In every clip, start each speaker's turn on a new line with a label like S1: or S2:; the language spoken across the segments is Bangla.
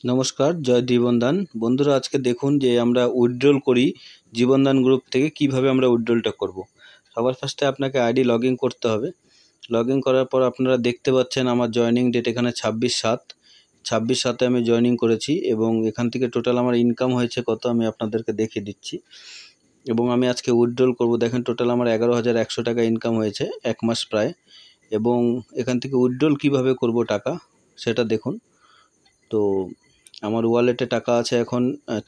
S1: নমস্কার, জয় জীবনদান। বন্ধুরা, আজকে দেখুন যে আমরা উইথড্রল করি জীবনদান গ্রুপ থেকে। কিভাবে আমরা উইথড্রলটা করব। সবার ফার্স্টে আপনাকে আইডি লগ ইন করতে হবে। লগ ইন করার পর আপনারা দেখতে পাচ্ছেন আমার জয়নিং ডেট এখানে 26/7 আমি জয়নিং করেছি এবং এখান থেকে টোটাল আমার ইনকাম হয়েছে কত আমি আপনাদেরকে দেখিয়ে দিচ্ছি। এবং আমি আজকে উইথড্রল করব। দেখেন টোটাল আমার 11,100 টাকা ইনকাম হয়েছে এক মাস প্রায়। এবং এখান থেকে উইথড্রল কিভাবে করব টাকা সেটা দেখুন। তো আমার ওয়ালেটে টাকা আছে এখন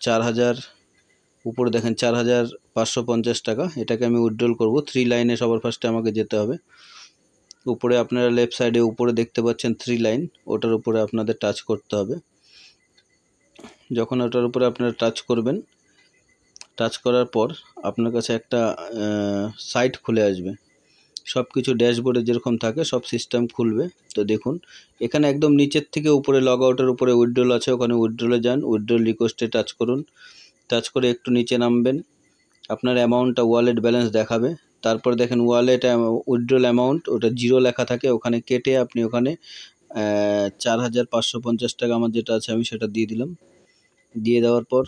S1: 4,000, উপরে দেখেন 4,550 টাকা। এটাকে আমি উইথড্রল করব। 3 লাইনে সবার ফার্স্টে আমাকে যেতে হবে। উপরে আপনারা লেফট সাইডে উপরে দেখতে পাচ্ছেন 3 লাইন, ওটার উপরে আপনাদের টাচ করতে হবে। যখন ওটার উপরে আপনারা টাচ করবেন, টাচ করার পর আপনার কাছে একটা সাইট খুলে আসবে। সব কিছু ড্যাশবোর্ডে যেরকম থাকে সব সিস্টেম খুলবে। তো দেখুন এখানে একদম নিচের থেকে উপরে লগ আউটের উপরে উইথড্রল আছে, ওখানে উইথড্রলে যান, উইথড্রল রিকোয়েস্টে টাচ করুন। টাচ করে একটু নিচে নামবেন, আপনার অ্যামাউন্টটা ওয়ালেট ব্যালেন্স দেখাবে। তারপর দেখেন ওয়ালেট উইথড্রল অ্যামাউন্ট, ওটা 0 লেখা থাকে, ওখানে কেটে আপনি ওখানে 4,550 টাকা আমার যেটা আছে আমি সেটা দিয়ে দিলাম। দিয়ে দেওয়ার পর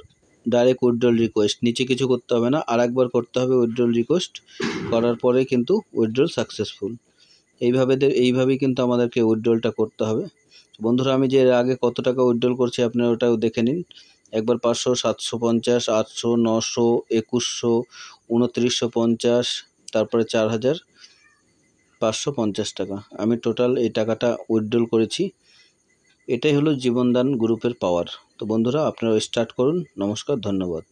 S1: ডাইরেক্ট উইথড্রল রিকোয়েস্ট, নিচে কিছু করতে হবে না, আর একবার করতে হবে উইথড্রল রিকোয়েস্ট। করার পরে কিন্তু উইথড্রল সাকসেসফুল। এইভাবেই কিন্তু আমাদেরকে উইথড্রলটা করতে হবে। বন্ধুরা, আমি যে আগে কত টাকা উইথড্রল করছি আপনারা ওটাও দেখে নিন। একবার 500, 750, 800, 900, 2100, 2950, তারপরে 4,550 টাকা আমি টোটাল এই টাকাটা উইথড্রল করেছি। এটাই হলো জীবনদান গ্রুপের পাওয়ার। তো বন্ধুরা, আপনারা স্টার্ট করুন। নমস্কার, ধন্যবাদ।